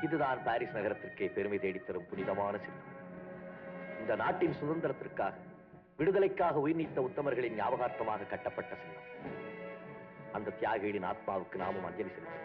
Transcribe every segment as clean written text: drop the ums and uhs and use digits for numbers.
இதுதான் பாரிஸ் நகரத்திற்கே பெருமை தேடித்தரும் புனிதமான சின்னம். இந்த நாட்டின் சுதந்திரத்திற்காக, விடுதலைக்காக உயிர் நீத்த உத்தமர்களின் ஞாபகார்த்தமாக கட்டப்பட்ட சின்னம். அந்த தியாகிகளின் ஆத்மாவுக்கு நாமும் அஞ்சலி செலுத்துவோம்.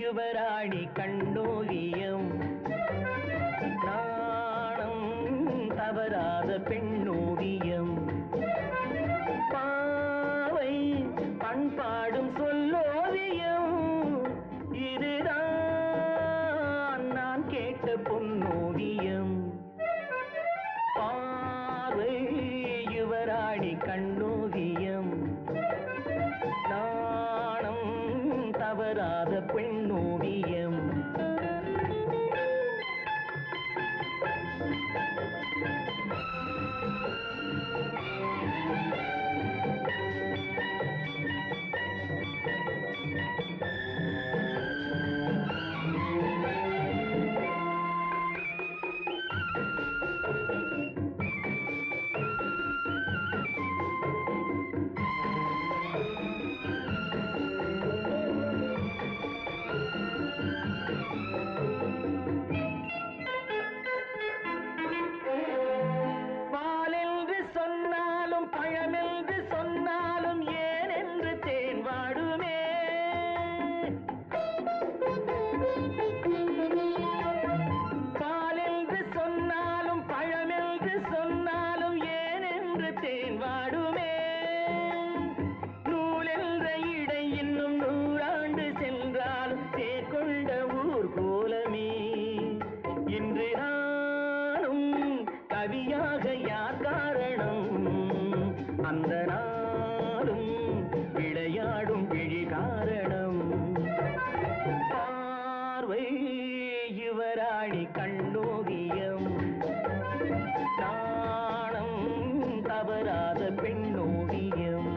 யுவராணி கண்ணோவியம் நாணம் தவறாத பெண்ணோவியம் பாவை பண்பாடும் சொல்லோவியம் இதுதான் நான் கேட்ட பொன்னோவியம் பார்வை யுவராணி கண்ணோவியம் நாணம் தவறாத பெண்ணோவியம் பழமென்று சொன்னாலும் ஏன் என்று தேன் வாடுமே பாலென்று சொன்னாலும் பழமென்று சொன்னாலும் ஏன் என்று தேன் வாடுமே நூலென்ற இடை இன்னும் 100 ஆண்டு சென்றாலும் தேர்கொண்ட ஊர் கோலமே இன்று நானும் கவியாக யார் காரணம் அந்த நாளும் விளையாடும் விழி காரணம் பார்வை யுவராணி கண்ணோவியம் நாணம் தவறாத பெண்ணோவியம்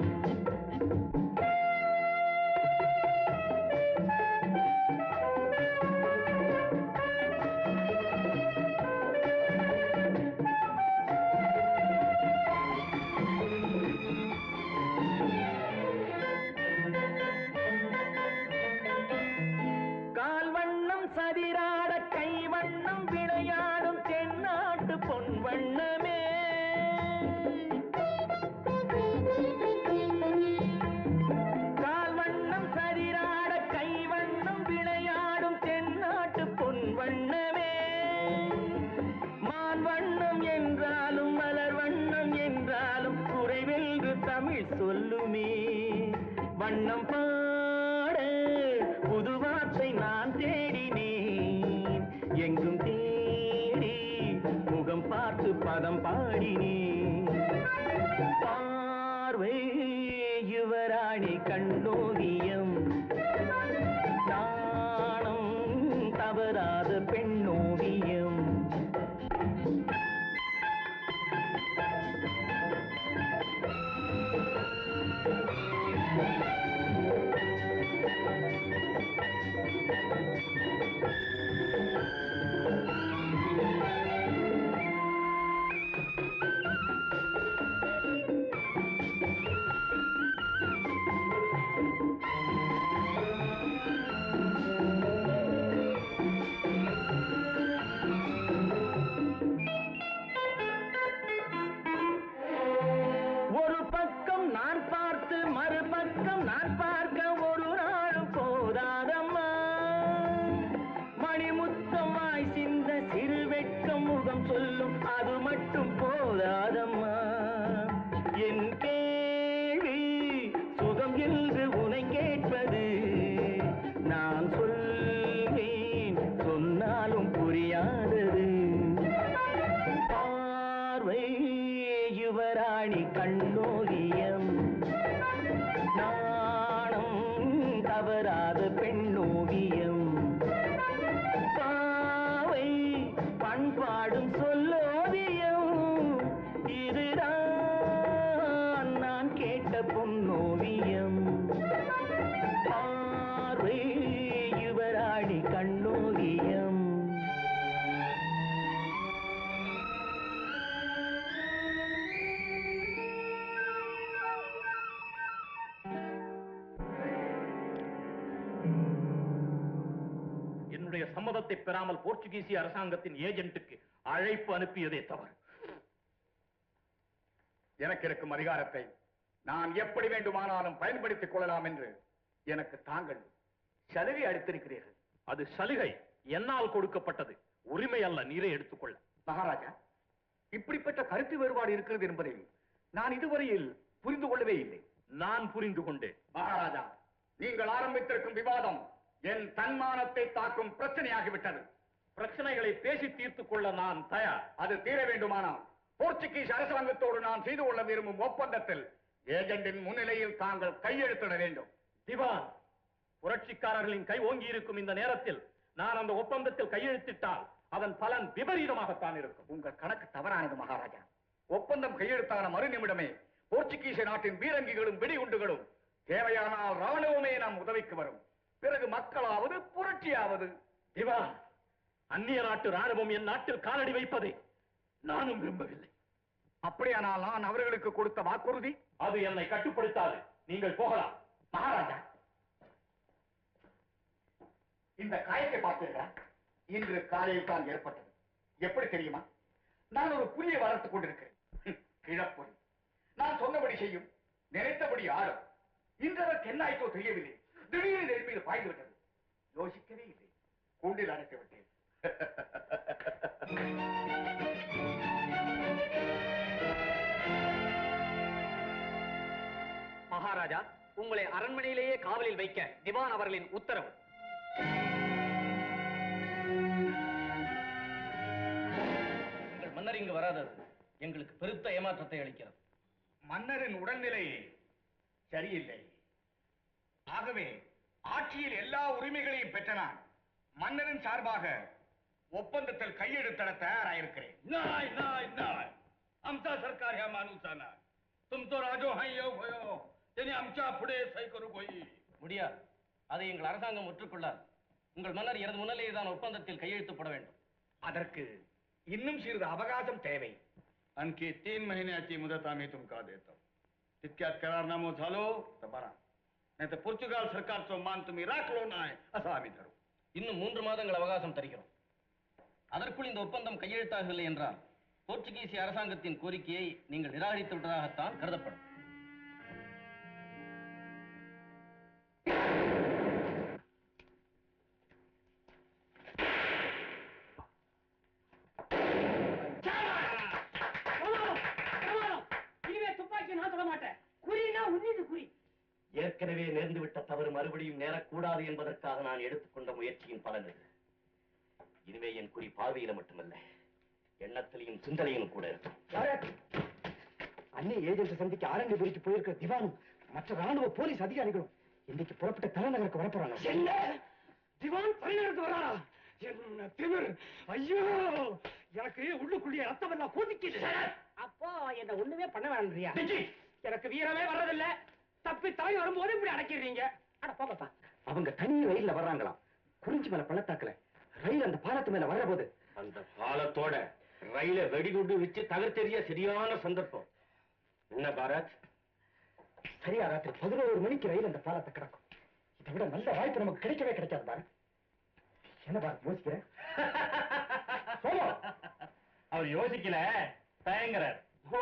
சதிராட கைவண்ணம் விளையாடும் தென்னாட்டு பொன்வண்ணமே கால்வண்ணம் சதிராட கைவண்ணம் விளையாடும் தென்னாட்டு பொன்வண்ணமே மான் வண்ணம் என்றாலும் மலர் வண்ணம் என்றாலும் குறைவென்று தமிழ் சொல்லுமே வண்ணம் பாட புது வார்த்தை நான் தேடினேன் எங்கும் தேடி முகம் பார்த்து பதம் பாடினேன் பார்வை யுவராணி கண்ணோவியம் நாணம் தவறாத பெண்ணோவியம் பொன்னோவியம் பார்வை யுவராணி கண்ணோவியம் என்னுடைய சம்மதத்தை பெறாமல் போர்ச்சுகீசிய அரசாங்கத்தின் ஏஜென்ட்டுக்கு அழைப்பு அனுப்பியதே தவறு. எனக்கு இருக்கும் அதிகாரத்தை நான் எப்படி வேண்டுமானாலும் பயன்படுத்திக் கொள்ளலாம் என்று எனக்கு தாங்கள் சலுகை அளித்திருக்கிறீர்கள். அது சலுகை, என்னால் கொடுக்கப்பட்டது, உரிமை அல்ல. நீரே எடுத்துக்கொள்ள. மகாராஜா, இப்படிப்பட்ட கருத்து வேறுபாடு இருக்கிறது என்பதை நான் இதுவரையில் புரிந்து கொள்ளவே இல்லை. நான் புரிந்து கொண்டேன். மகாராஜா, நீங்கள் ஆரம்பித்திருக்கும் விவாதம் என் தன்மானத்தை தாக்கும் பிரச்சனையாகிவிட்டது. பிரச்சனைகளை பேசி தீர்த்துக் கொள்ள நான் தயார். அது தீர வேண்டுமானால் போர்ச்சுகீஸ் அரசாங்கத்தோடு நான் செய்து கொள்ள விரும்பும் ஒப்பந்தத்தில் ஏஜென்டின் முன்னிலையில் தாங்கள் கையெழுத்திட வேண்டும். திவான், புரட்சிக்காரர்களின் கை ஓங்கி இருக்கும் இந்த நேரத்தில் நான் அந்த ஒப்பந்தத்தில் கையெழுத்திட்டால் அதன் பலன் விபரீதமாகத்தான் இருக்கும். உங்கள் கணக்கு தவறானது மகாராஜா. ஒப்பந்தம் கையெழுத்தான மறு நிமிடமே போர்ச்சுகீச நாட்டின் பீரங்கிகளும் வெடிகுண்டுகளும், தேவையானால் ராணுவமே நம் உதவிக்கு வரும். பிறகு மக்களாவது புரட்சியாவது. திவான், அந்நிய நாட்டு ராணுவம் என் நாட்டில் காலடி வைப்பதை நானும் விரும்பவில்லை. அப்படியானால் நான் அவர்களுக்கு கொடுத்த வாக்குறுதி அது என்னை கட்டுப்படுத்தாது. நீங்கள் போகலாம். மகாராஜா, இந்த காயத்தை பார்த்தீர்களா? இன்று காலையில் தான் ஏற்பட்டது. எப்படி தெரியுமா? நான் ஒரு புலியை வளர்த்துக் கொண்டிருக்கிறேன். கிழப்புலி. நான் சொன்னபடி செய்யும், நினைத்தபடி ஆடும். இன்றவருக்கு என்ன ஆயிட்டோ தெரியவில்லை. திடீரென என் மீது பாய்ந்து விட்டது. யோசிக்கவே இல்லை. கூண்டில் அடைத்து விட்டேன். மகாராஜா, உங்களை அரண்மனையிலேயே காவலில் வைக்க திவான் அவர்களின் உத்தரவு. உங்கள் மன்னர் இங்கு வராதது எங்களுக்கு பெருத்த ஏமாற்றத்தை அளிக்கிறது. மன்னரின் உடல்நிலை சரியில்லை. ஆகவே ஆட்சியில் எல்லா உரிமைகளையும் பெற்ற நான் மன்னரின் சார்பாக ஒப்பந்தத்தில் கையெழுத்திட தயாராயிருக்கிறேன். नाय नाय नाय आमचा सरकार ह्या माणूचा ना तुम तो राजो हाय यो भयो त्याने आमच्या पुढे सही करू होई முடியாது. அதை எங்கள் அரசாங்கம் ஒற்றுக்கொள்ளாது. உங்கள் மன்னர் எனது முன்னிலையே தான் ஒப்பந்தத்தில் கையெழுத்துப்பட வேண்டும். அதற்கு இன்னும் சிறிது அவகாசம் தேவை. आणखी 3 महिन्याची मुदत आम्ही तुमका देतो. तितक्यात करारनामा झालो तर बरा, नाही तर पोर्चुगाल सरकारचा मान तुम्ही राखलो नाही असं आम्ही ठरवू. இன்னும் 3 மாதங்கள் அவகாசம் தருகிறோம். அதற்குள் இந்த ஒப்பந்தம் கையெழுத்தாகவில்லை என்றால் போர்ச்சுகீசிய அரசாங்கத்தின் கோரிக்கையை நீங்கள் நிராகரித்து விட்டதாகத்தான் கருதப்படும். ஏற்கனவே நேர்ந்துவிட்ட தவறு மறுபடியும் நேரக்கூடாது என்பதற்காக நான் எடுத்துக்கொண்ட முயற்சியின் பலன் இது. இனிமே என் குறி பார்வையில மட்டுமல்ல, எண்ணத்திலையும் சிந்தனையிலும் கூட இருக்கும். அன்னை ஏஜென்ட் சந்திக்க ஆரண்டிபுரிக்கு போயிருக்கிற திவானும் மற்ற ராணுவ போலீஸ் அதிகாரிகளும் இன்னைக்கு புறப்பட்ட தலைநகருக்கு வரப்போறாங்க. என்ன திவான் தலைநகருக்கு வராரா? என்ன திமிர்! ஐயோ, எனக்கு உள்ளுக்குள்ளே ரத்தம் எல்லாம் கொதிக்குது. அப்போ என்ன ஒண்ணுமே பண்ண வேண்டியா? எனக்கு வீரமே வர்றதில்ல. தப்பி தாய் வரும்போது இப்படி அடைக்கிறீங்க. அட போங்கப்பா. அவங்க தனி ரயில்ல வர்றாங்களாம். குறிஞ்சி மலை பள்ளத்தாக்குல ரயில் அந்த பாலத்து மேல வர்ற போது அந்த பாலத்தோட ரயில வெடிகுண்டு வச்சு தகர்த்தெறிய சரியான சந்தர்ப்பம். என்ன பாரத், சரியா ராத்திரி 11 மணிக்கு ரயில் அந்த பாலத்தை கிடக்கும். இதை விட நல்ல வாய்ப்பு நமக்கு கிடைக்கவே கிடைக்காது பாரத். என்ன பாரத் யோசிக்கிறேன்? அவர் யோசிக்கல, தயங்குறார். ஓ,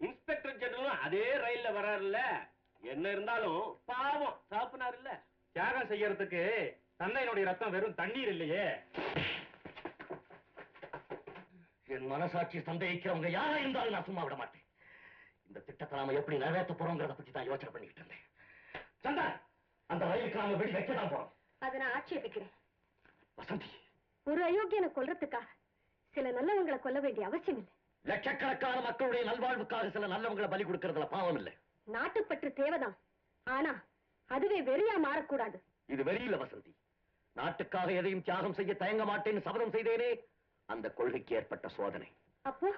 இன்ஸ்பெக்டர் ஜெனரலும் அதே ரயில்ல வர்றாருல்ல. என்ன இருந்தாலும் பாவம் சாப்பினார் இல்ல. தியாகம் செய்யறதுக்கு தந்தையினுடைய ரத்தம் வெறும் தண்ணீர் இல்லையே. என் மனசாட்சி சந்தேகிக்கிறவங்க யாரா இருந்தாலும் நான் சும்மா விட மாட்டேன். இந்த திட்டத்தை நாம எப்படி நிறைவேற்ற போறோங்கிறத பத்தி தான் யோசனை பண்ணிட்டு இருந்தேன். சந்தா, அந்த ரயிலுக்கு நாம வெடி வைக்க தான் போறோம். அதை நான் ஆட்சேபிக்கிறேன். வசந்தி, ஒரு அயோக்கியனை கொல்றதுக்காக சில நல்லவங்களை கொல்ல வேண்டிய அவசியம் இல்லை. லட்சக்கணக்கான மக்களுடைய நல்வாழ்வுக்காக சில நல்லவங்களை பலி கொடுக்கறதுல பாவம் இல்லை. நாட்டுப்பற்று தேவைதான். ஆனா அதுவே வெறியா மாறக்கூடாது. இது வெறியில வசந்தி. நாட்டுக்காக எதையும் தியாகம் செய்ய தயங்க மாட்டேன்னு சபதம் செய்தேனே, அந்த கொள்கைக்கு ஏற்பட்ட சோதனை. அப்போ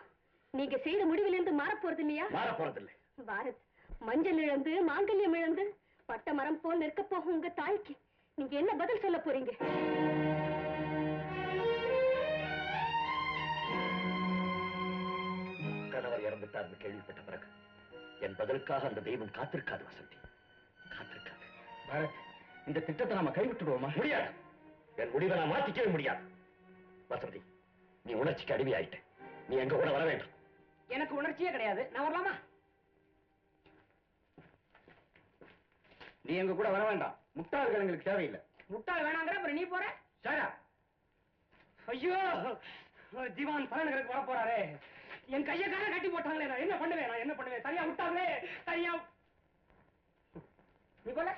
நீங்க செய்த முடிவிலிருந்து மாறப் போறது இல்லையா? மாற போறதில்லை. பாரத், மஞ்சள் இழந்து மாங்கல்யம் இழந்து பட்ட மரம் போல் நிற்க போகும் உங்க தாய்க்கு நீங்க என்ன பதில் சொல்ல போறீங்க? கணவர் இறந்துட்டார்னு கேள்விப்பட்ட பிறகு என் பதிலுக்காக அந்த தெய்வம் காத்திருக்காது வசந்தி, காத்திருக்காது. பாரத், இந்த திட்டத்தை நாம கைவிட்டுடுவோமா? முடியாது. என் முடிவை நான் மாத்திக்கவே முடியாது. வசந்தி, நீ உணர்ச்சிக்கு அடிமையாயிட்ட. நீ எங்க கூட வர வேண்டும். எனக்கு உணர்ச்சியே கிடையாது. நான் வரலாமா? நீ எங்க கூட வர வேண்டாம். முட்டாள்கள் எங்களுக்கு தேவையில்லை. முட்டாள் வேணாங்கிற அப்புறம் நீ போற? சாரா, ஐயோ, திவான் தலைநகருக்கு வர போறாரே. என் கையை கால கட்டி போட்டாங்களே, நான் என்ன பண்ணுவேன்? சரியா விட்டாங்களே, சரியா. நீ போல